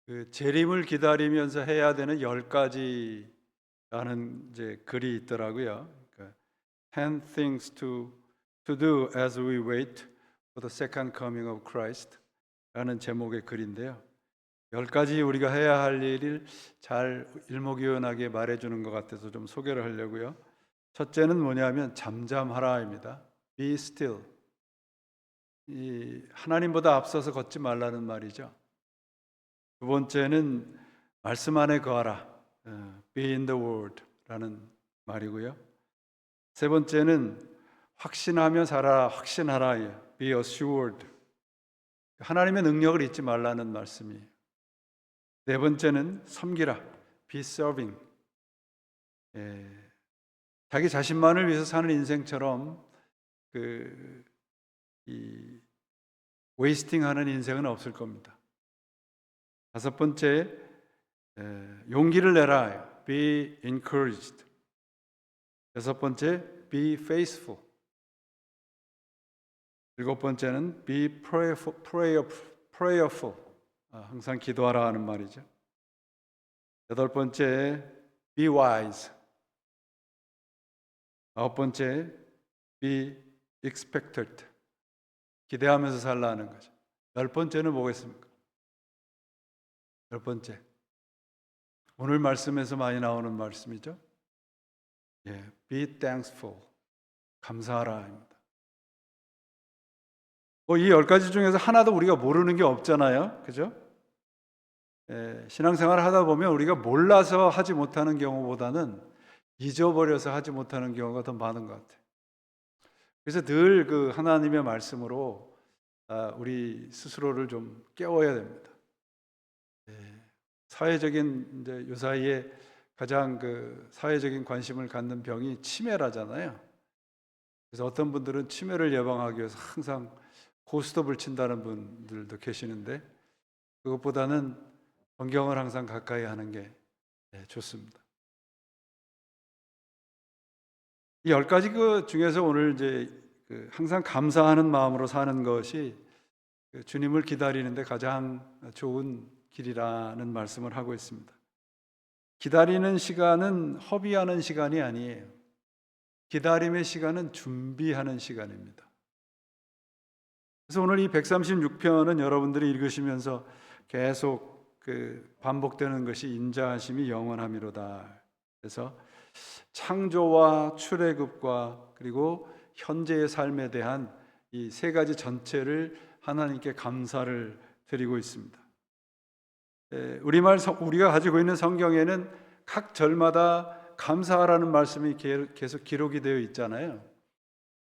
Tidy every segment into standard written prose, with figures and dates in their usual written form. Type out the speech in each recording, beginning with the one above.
그 재림을 기다리면서 해야 되는 10가지라는 이제 글이 있더라고요. 그러니까 10 things to do as we wait for the second coming of Christ 라는 제목의 글인데요. 10가지 우리가 해야 할 일을 잘 일목요연하게 말해주는 것 같아서 좀 소개를 하려고요. 첫째는 뭐냐면 잠잠하라입니다. Be still. 이 하나님보다 앞서서 걷지 말라는 말이죠. 두 번째는 말씀 안에 거하라. Be in the word 라는 말이고요. 세 번째는 확신하며 살아라. 확신하라. Be assured. 하나님의 능력을 잊지 말라는 말씀이에요. 네 번째는 섬기라. Be serving. 자기 자신만을 위해서 사는 인생처럼 이 웨이스팅하는 인생은 없을 겁니다. 다섯 번째, 용기를 내라. Be encouraged. 여섯 번째, be faithful. 일곱 번째는 be prayerful. 항상 기도하라 하는 말이죠. 여덟 번째, be wise. 아홉 번째, be expected. 기대하면서 살라 하는 거죠. 열 번째는 뭐겠습니까? 열 번째, 오늘 말씀에서 많이 나오는 말씀이죠. Be thankful. 감사하라입니다. 이 10가지 중에서 하나도 우리가 모르는 게 없잖아요. 그죠? 신앙생활을 하다 보면 우리가 몰라서 하지 못하는 경우보다는 잊어버려서 하지 못하는 경우가 더 많은 것 같아요. 그래서 늘 그 하나님의 말씀으로 우리 스스로를 좀 깨워야 됩니다. 사회적인 이제 요 사이에 가장 사회적인 관심을 갖는 병이 치매라잖아요. 그래서 어떤 분들은 치매를 예방하기 위해서 항상 고스톱을 친다는 분들도 계시는데 그것보다는 성경을 항상 가까이 하는 게 좋습니다. 이 10가지 그 중에서 오늘 이제 항상 감사하는 마음으로 사는 것이 주님을 기다리는데 가장 좋은 길이라는 말씀을 하고 있습니다. 기다리는 시간은 허비하는 시간이 아니에요. 기다림의 시간은 준비하는 시간입니다. 그래서 오늘 이 136편은 여러분들이 읽으시면서 계속 반복되는 것이 인자하심이 영원함이로다. 그래서 창조와 출애굽과 그리고 현재의 삶에 대한 이 세 가지 전체를 하나님께 감사를 드리고 있습니다. 우리가 가지고 있는 성경에는 각 절마다 감사하라는 말씀이 계속 기록이 되어 있잖아요.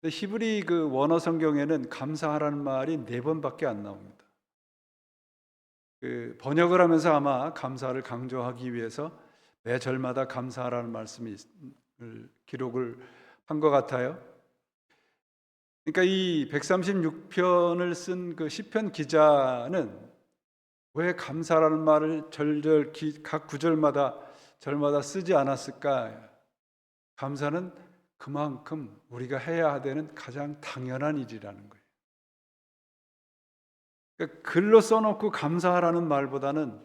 히브리 원어 성경에는 감사하라는 말이 4번밖에 안 나옵니다. 번역을 하면서 아마 감사를 강조하기 위해서 매 절마다 감사하라는 말씀이 기록을 한 것 같아요. 그러니까 이 136편을 쓴 시편 기자는 왜 감사라는 말을 각 구절마다 절마다 쓰지 않았을까? 감사는 그만큼 우리가 해야 되는 가장 당연한 일이라는 거예요. 그러니까 글로 써놓고 감사하라는 말보다는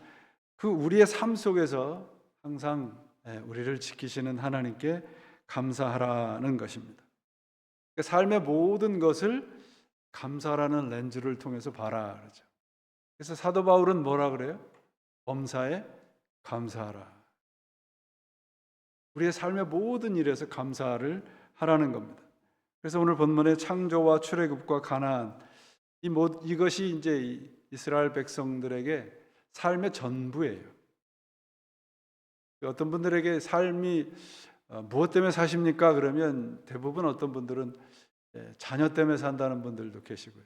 우리의 삶 속에서 항상 우리를 지키시는 하나님께 감사하라는 것입니다. 그러니까 삶의 모든 것을 감사라는 렌즈를 통해서 봐라 그러죠. 그래서 사도 바울은 뭐라 그래요? 범사에 감사하라. 우리의 삶의 모든 일에서 감사를 하라는 겁니다. 그래서 오늘 본문의 창조와 출애굽과 가나안 이것이 이제 이스라엘 백성들에게 삶의 전부예요. 어떤 분들에게 삶이 무엇 때문에 사십니까? 그러면 대부분 어떤 분들은 자녀 때문에 산다는 분들도 계시고요.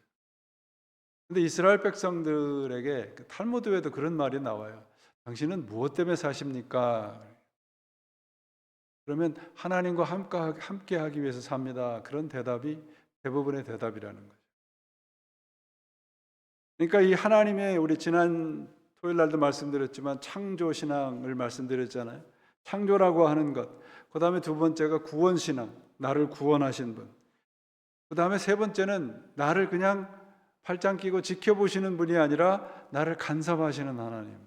근데 이스라엘 백성들에게 탈무드에도 그런 말이 나와요. 당신은 무엇 때문에 사십니까? 그러면 하나님과 함께 하기 위해서 삽니다. 그런 대답이 대부분의 대답이라는 거죠. 그러니까 이 하나님의 우리 지난 토요일 날도 말씀드렸지만 창조 신앙을 말씀드렸잖아요. 창조라고 하는 것. 그다음에 두 번째가 구원 신앙. 나를 구원하신 분. 그다음에 세 번째는 나를 그냥 팔짱 끼고 지켜보시는 분이 아니라 나를 간섭하시는 하나님.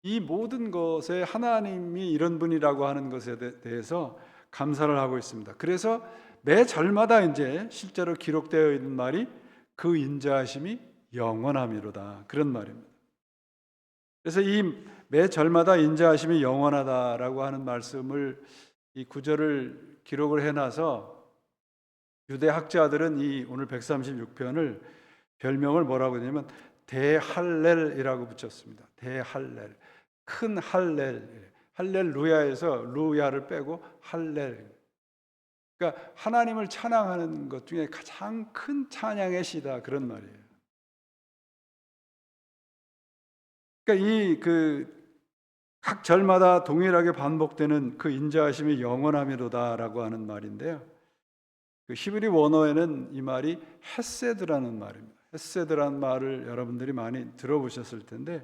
이 모든 것에 하나님이 이런 분이라고 하는 것에 대해서 감사를 하고 있습니다. 그래서 매 절마다 이제 실제로 기록되어 있는 말이 그 인자하심이 영원함이로다, 그런 말입니다. 그래서 이 매 절마다 인자하심이 영원하다라고 하는 말씀을, 이 구절을 기록을 해놔서 유대 학자들은 이 오늘 136편을 별명을 뭐라고 했냐면 대할렐이라고 붙였습니다. 대할렐, 큰 할렐, 할렐루야에서 루야를 빼고 할렐. 그러니까 하나님을 찬양하는 것 중에 가장 큰 찬양의 시다, 그런 말이에요. 그러니까 이 각 절마다 동일하게 반복되는 그 인자하심이 영원함이로다라고 하는 말인데요. 그 히브리 원어에는 이 말이 헤세드라는 말입니다. 헤세드라는 말을 여러분들이 많이 들어보셨을 텐데,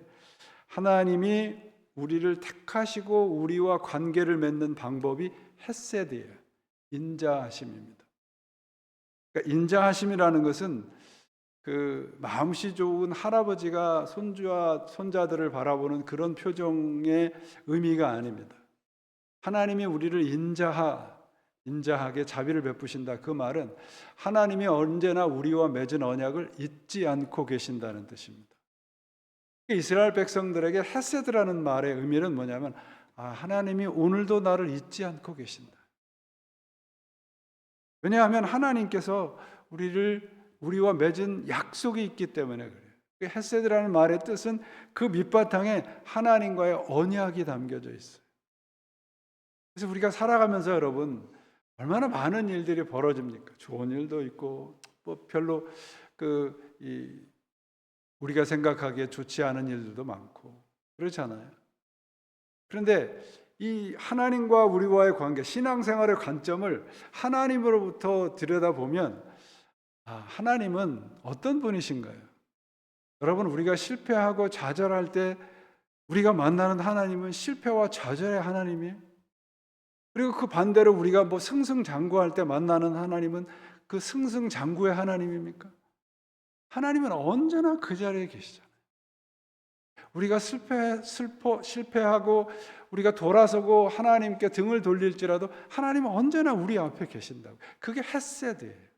하나님이 우리를 택하시고 우리와 관계를 맺는 방법이 헤세드예요. 인자하심입니다. 그러니까 인자하심이라는 것은 그 마음씨 좋은 할아버지가 손주와 손자들을 바라보는 그런 표정의 의미가 아닙니다. 하나님이 우리를 인자하게 자비를 베푸신다. 그 말은 하나님이 언제나 우리와 맺은 언약을 잊지 않고 계신다는 뜻입니다. 이스라엘 백성들에게 헤세드라는 말의 의미는 뭐냐면, 하나님이 오늘도 나를 잊지 않고 계신다. 왜냐하면 하나님께서 우리와 맺은 약속이 있기 때문에 그래요. 헤세드라는 말의 뜻은 그 밑바탕에 하나님과의 언약이 담겨져 있어요. 그래서 우리가 살아가면서 여러분, 얼마나 많은 일들이 벌어집니까? 좋은 일도 있고 뭐 별로 우리가 생각하기에 좋지 않은 일들도 많고 그렇잖아요. 그런데 이 하나님과 우리와의 관계, 신앙생활의 관점을 하나님으로부터 들여다보면, 하나님은 어떤 분이신가요? 여러분, 우리가 실패하고 좌절할 때 우리가 만나는 하나님은 실패와 좌절의 하나님이에요. 그리고 그 반대로 우리가 뭐 승승장구할 때 만나는 하나님은 그 승승장구의 하나님입니까? 하나님은 언제나 그 자리에 계시잖아요. 우리가 실패하고 우리가 돌아서고 하나님께 등을 돌릴지라도 하나님은 언제나 우리 앞에 계신다고. 그게 헤세드예요.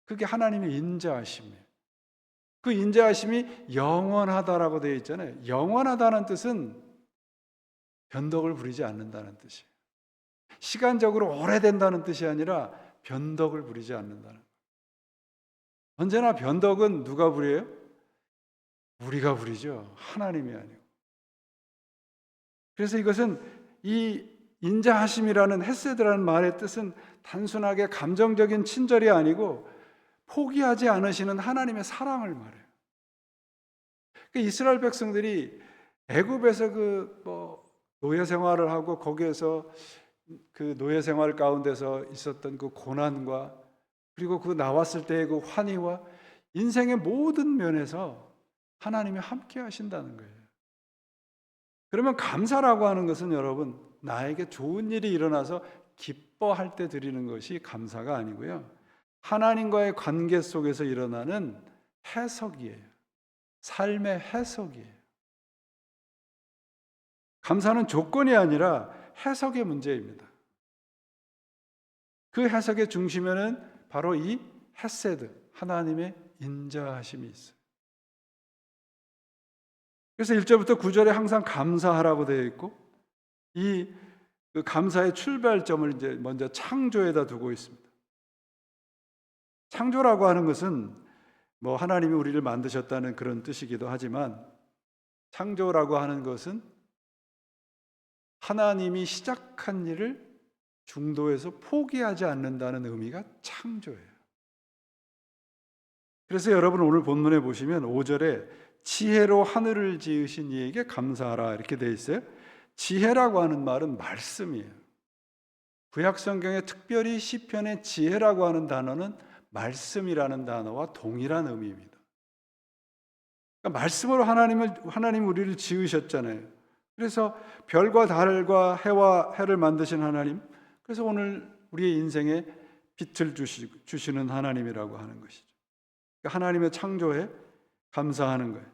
그게 하나님의 인자하심이에요. 그 인자하심이 영원하다라고 되어 있잖아요. 영원하다는 뜻은 변덕을 부리지 않는다는 뜻이에요. 시간적으로 오래된다는 뜻이 아니라 변덕을 부리지 않는다는 거예요. 언제나 변덕은 누가 부려요? 우리가 부리죠. 하나님이 아니고. 그래서 이것은 이 인자하심이라는 헤세드라는 말의 뜻은 단순하게 감정적인 친절이 아니고 포기하지 않으시는 하나님의 사랑을 말해요. 이스라엘 백성들이 애굽에서 노예 생활을 하고 거기에서 그 노예 생활 가운데서 있었던 그 고난과 그리고 그 나왔을 때의 그 환희와 인생의 모든 면에서 하나님이 함께 하신다는 거예요. 그러면 감사라고 하는 것은 여러분, 나에게 좋은 일이 일어나서 기뻐할 때 드리는 것이 감사가 아니고요, 하나님과의 관계 속에서 일어나는 해석이에요. 삶의 해석이에요. 감사는 조건이 아니라 해석의 문제입니다. 그 해석의 중심에는 바로 이 헤세드, 하나님의 인자하심이 있어요. 그래서 1절부터 9절에 항상 감사하라고 되어 있고, 그 감사의 출발점을 이제 먼저 창조에다 두고 있습니다. 창조라고 하는 것은 뭐 하나님이 우리를 만드셨다는 그런 뜻이기도 하지만, 창조라고 하는 것은 하나님이 시작한 일을 중도에서 포기하지 않는다는 의미가 창조예요. 그래서 여러분 오늘 본문에 보시면 5절에 지혜로 하늘을 지으신 이에게 감사하라 이렇게 되어 있어요. 지혜라고 하는 말은 말씀이에요. 구약 성경에 특별히 시편의 지혜라고 하는 단어는 말씀이라는 단어와 동일한 의미입니다. 그러니까 말씀으로 하나님 우리를 지으셨잖아요. 그래서 별과 달과 해와 해를 만드신 하나님, 그래서 오늘 우리의 인생에 빛을 주시는 하나님이라고 하는 것이죠. 그러니까 하나님의 창조에 감사하는 거예요.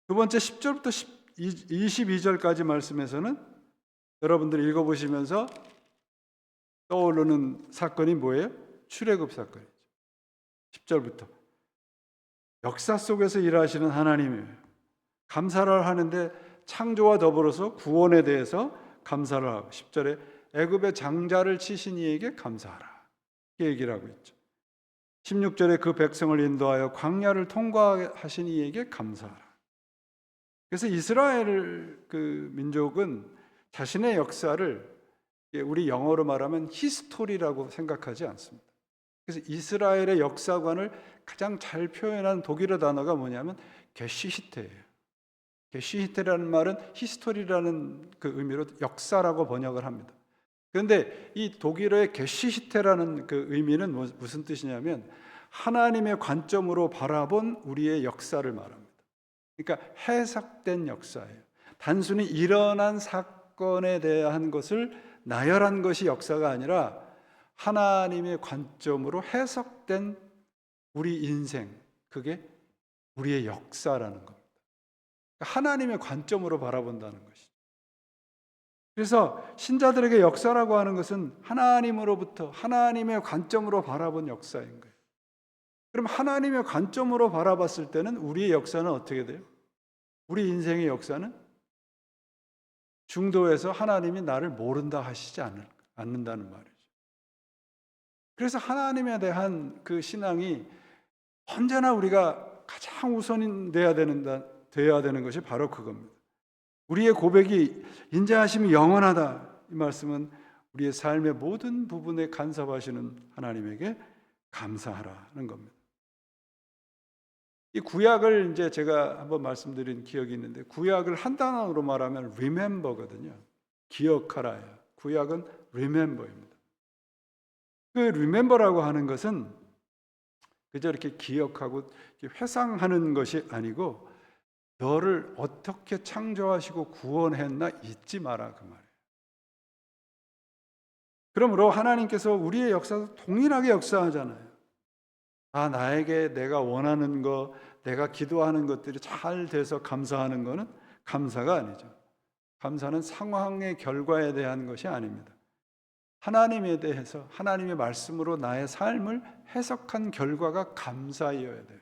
두 번째 10절부터 22절까지 말씀에서는 여러분들이 읽어보시면서 떠오르는 사건이 뭐예요? 출애굽 사건이죠. 10절부터 역사 속에서 일하시는 하나님이에요. 감사를 하는데 창조와 더불어서 구원에 대해서 감사를 하고 10절에 애굽의 장자를 치신 이에게 감사하라 이렇게 얘기를 하고 있죠. 16절에 그 백성을 인도하여 광야를 통과하신 이에게 감사하라. 그래서 이스라엘 그 민족은 자신의 역사를 우리 영어로 말하면 히스토리라고 생각하지 않습니다. 그래서 이스라엘의 역사관을 가장 잘 표현한 독일어 단어가 뭐냐면 게시히테예요. 게시히테라는 말은 히스토리라는 그 의미로 역사라고 번역을 합니다. 그런데 이 독일어의 게시히테라는 그 의미는 무슨 뜻이냐면 하나님의 관점으로 바라본 우리의 역사를 말합니다. 그러니까 해석된 역사예요. 단순히 일어난 사건에 대한 것을 나열한 것이 역사가 아니라 하나님의 관점으로 해석된 우리 인생, 그게 우리의 역사라는 겁니다. 하나님의 관점으로 바라본다는 것이죠. 그래서 신자들에게 역사라고 하는 것은 하나님으로부터 하나님의 관점으로 바라본 역사인 거예요. 그럼 하나님의 관점으로 바라봤을 때는 우리의 역사는 어떻게 돼요? 우리 인생의 역사는 중도에서 하나님이 나를 모른다 하시지 않는다는 말이죠. 그래서 하나님에 대한 그 신앙이 언제나 우리가 가장 우선이 돼야 되는 것이 바로 그겁니다. 우리의 고백이 인자하심이 영원하다. 이 말씀은 우리의 삶의 모든 부분에 간섭하시는 하나님에게 감사하라는 겁니다. 이 구약을 이제 제가 한번 말씀드린 기억이 있는데 구약을 한 단어로 말하면 remember거든요. 기억하라예요. 구약은 remember입니다. 그 remember라고 하는 것은 그저 이렇게 기억하고 회상하는 것이 아니고 너를 어떻게 창조하시고 구원했나 잊지 마라 그 말이에요. 그러므로 하나님께서 우리의 역사도 동일하게 역사하잖아요. 나에게 내가 원하는 거, 내가 기도하는 것들이 잘 돼서 감사하는 거는 감사가 아니죠. 감사는 상황의 결과에 대한 것이 아닙니다. 하나님에 대해서 하나님의 말씀으로 나의 삶을 해석한 결과가 감사여야 돼요.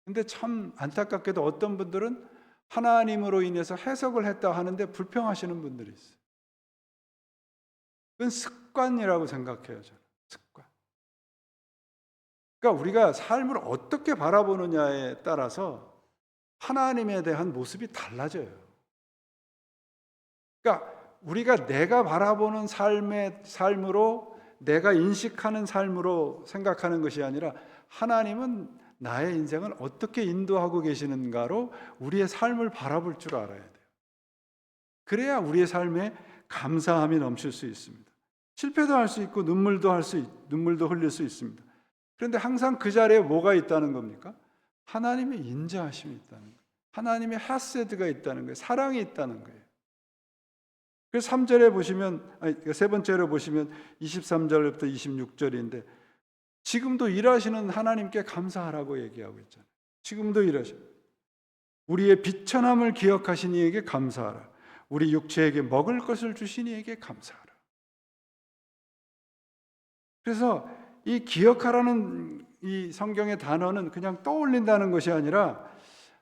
근데 참 안타깝게도 어떤 분들은 하나님으로 인해서 해석을 했다 하는데 불평하시는 분들이 있어요. 그건 습관이라고 생각해요, 저는. 습관. 그러니까 우리가 삶을 어떻게 바라보느냐에 따라서 하나님에 대한 모습이 달라져요. 그러니까 우리가 내가 바라보는 삶으로 내가 인식하는 삶으로 생각하는 것이 아니라 하나님은 나의 인생을 어떻게 인도하고 계시는가로 우리의 삶을 바라볼 줄 알아야 돼요. 그래야 우리의 삶에 감사함이 넘칠 수 있습니다. 실패도 할 수 있고 눈물도 흘릴 수 있습니다. 그런데 항상 그 자리에 뭐가 있다는 겁니까? 하나님의 인자하심이 있다는 거예요. 하나님의 하세드가 있다는 거예요. 사랑이 있다는 거예요. 그래서 3절에 보시면, 세 번째로 보시면 23절부터 26절인데 지금도 일하시는 하나님께 감사하라고 얘기하고 있잖아요. 지금도 일하시는 우리의 비천함을 기억하신 이에게 감사하라. 우리 육체에게 먹을 것을 주신 이에게 감사하라. 그래서 이 기억하라는 이 성경의 단어는 그냥 떠올린다는 것이 아니라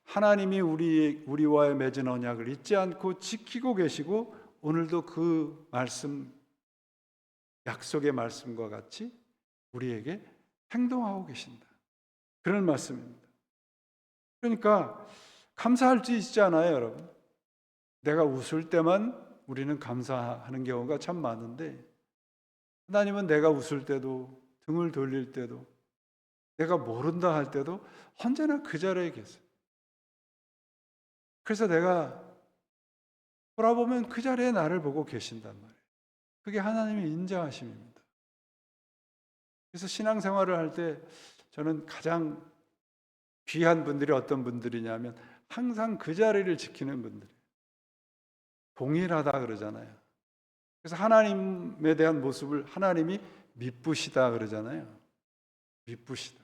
하나님이 우리와의 맺은 언약을 잊지 않고 지키고 계시고 오늘도 그 말씀, 약속의 말씀과 같이 우리에게 행동하고 계신다. 그런 말씀입니다. 그러니까 감사할 수 있잖아요, 여러분. 내가 웃을 때만 우리는 감사하는 경우가 참 많은데 하나님은 내가 웃을 때도 등을 돌릴 때도 내가 모른다 할 때도 언제나 그 자리에 계세요. 그래서 내가 돌아보면 그 자리에 나를 보고 계신단 말이에요. 그게 하나님의 인자하심입니다. 그래서 신앙생활을 할 때 저는 가장 귀한 분들이 어떤 분들이냐면 항상 그 자리를 지키는 분들이에요. 동일하다 그러잖아요. 그래서 하나님에 대한 모습을 하나님이 미쁘시다 그러잖아요. 미쁘시다.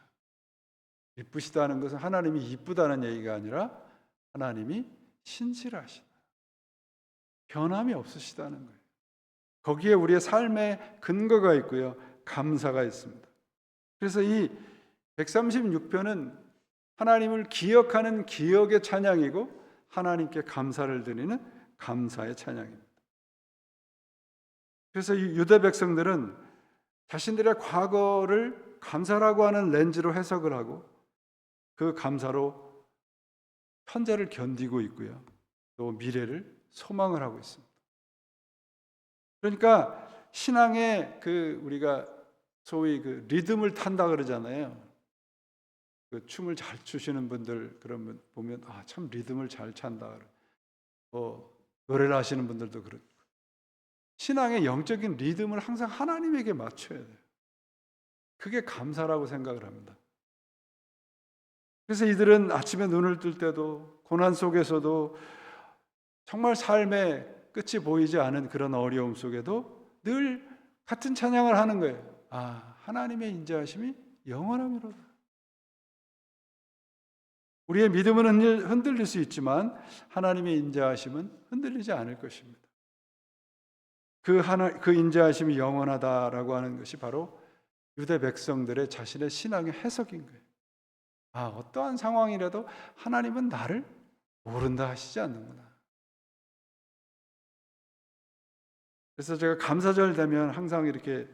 미쁘시다는 것은 하나님이 이쁘다는 얘기가 아니라 하나님이 신실하시다. 변함이 없으시다는 거예요. 거기에 우리의 삶의 근거가 있고요. 감사가 있습니다. 그래서 이 136편은 하나님을 기억하는 기억의 찬양이고 하나님께 감사를 드리는 감사의 찬양입니다. 그래서 이 유대 백성들은 자신들의 과거를 감사라고 하는 렌즈로 해석을 하고 그 감사로 현재를 견디고 있고요. 또 미래를 소망을 하고 있습니다. 그러니까 신앙의 우리가 소위 리듬을 탄다 그러잖아요. 춤을 잘 추시는 분들 그러면 보면 참 리듬을 잘 찬다. 노래를 하시는 분들도 그렇고 신앙의 영적인 리듬을 항상 하나님에게 맞춰야 돼요. 그게 감사라고 생각을 합니다. 그래서 이들은 아침에 눈을 뜰 때도 고난 속에서도 정말 삶의 끝이 보이지 않은 그런 어려움 속에도 늘 같은 찬양을 하는 거예요. 하나님의 인자하심이 영원함이로다. 우리의 믿음은 흔들릴 수 있지만 하나님의 인자하심은 흔들리지 않을 것입니다. 그 인자하심이 영원하다라고 하는 것이 바로 유대 백성들의 자신의 신앙의 해석인 거예요. 어떠한 상황이라도 하나님은 나를 모른다 하시지 않는구나. 그래서 제가 감사절 되면 항상 이렇게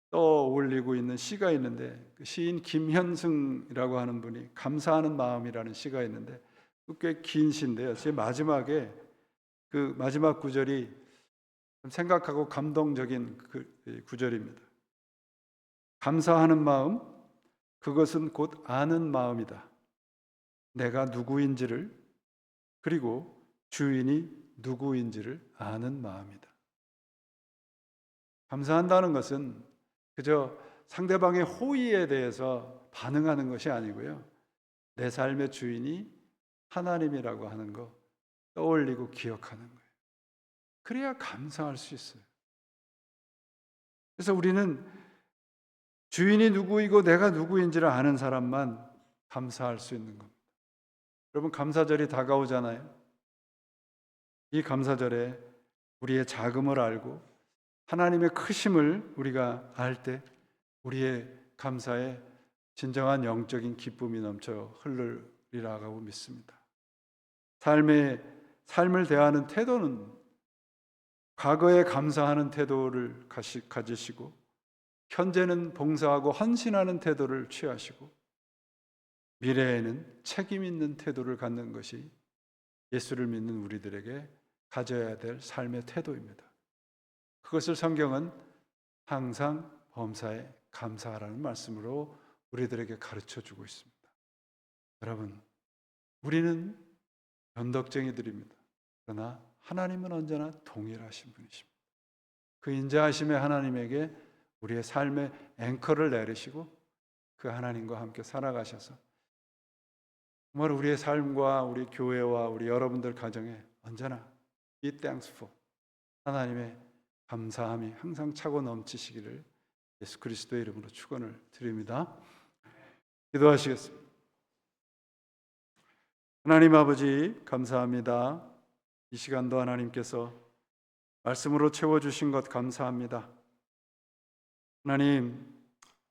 떠올리고 있는 시가 있는데 시인 김현승이라고 하는 분이 감사하는 마음이라는 시가 있는데 꽤 긴 시인데요. 제 마지막에 마지막 구절이 생각하고 감동적인 구절입니다. 감사하는 마음, 그것은 곧 아는 마음이다. 내가 누구인지를 그리고 주인이 누구인지를 아는 마음이다. 감사한다는 것은 그저 상대방의 호의에 대해서 반응하는 것이 아니고요. 내 삶의 주인이 하나님이라고 하는 거 떠올리고 기억하는 거예요. 그래야 감사할 수 있어요. 그래서 우리는 주인이 누구이고 내가 누구인지를 아는 사람만 감사할 수 있는 겁니다. 여러분, 감사절이 다가오잖아요. 이 감사절에 우리의 작음을 알고 하나님의 크심을 우리가 알 때 우리의 감사에 진정한 영적인 기쁨이 넘쳐 흐르리라고 믿습니다. 삶을 대하는 태도는 과거에 감사하는 태도를 가지시고 현재는 봉사하고 헌신하는 태도를 취하시고 미래에는 책임 있는 태도를 갖는 것이 예수를 믿는 우리들에게 가져야 될 삶의 태도입니다. 그것을 성경은 항상 범사에 감사하라는 말씀으로 우리들에게 가르쳐 주고 있습니다. 여러분, 우리는 변덕쟁이들입니다. 그러나 하나님은 언제나 동일하신 분이십니다. 그 인자하심의 하나님에게 우리의 삶의 앵커를 내리시고 그 하나님과 함께 살아가셔서 정말 우리의 삶과 우리 교회와 우리 여러분들 가정에 언제나 be thankful, 하나님의 감사함이 항상 차고 넘치시기를 예수 그리스도의 이름으로 축원을 드립니다. 기도하시겠습니다. 하나님 아버지, 감사합니다. 이 시간도 하나님께서 말씀으로 채워주신 것 감사합니다. 하나님,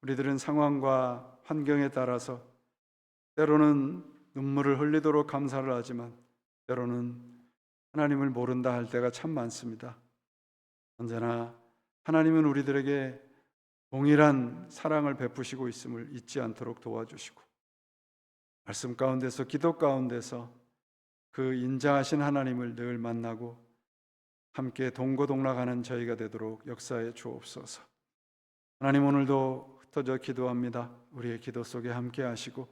우리들은 상황과 환경에 따라서 때로는 눈물을 흘리도록 감사를 하지만 때로는 하나님을 모른다 할 때가 참 많습니다. 언제나 하나님은 우리들에게 동일한 사랑을 베푸시고 있음을 잊지 않도록 도와주시고 말씀 가운데서 기도 가운데서 그 인자하신 하나님을 늘 만나고 함께 동고동락하는 저희가 되도록 역사해 주옵소서. 하나님, 오늘도 흩어져 기도합니다. 우리의 기도 속에 함께 하시고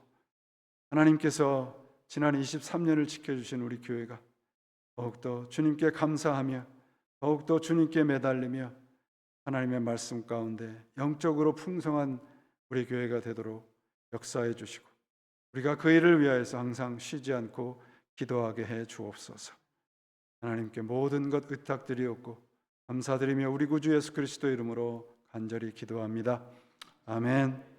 하나님께서 지난 23년을 지켜주신 우리 교회가 더욱더 주님께 감사하며 더욱더 주님께 매달리며 하나님의 말씀 가운데 영적으로 풍성한 우리 교회가 되도록 역사해 주시고 우리가 그 일을 위하여서 항상 쉬지 않고 기도하게 해 주옵소서. 하나님께 모든 것 의탁드리옵고 감사드리며 우리 구주 예수 그리스도 이름으로 간절히 기도합니다. 아멘.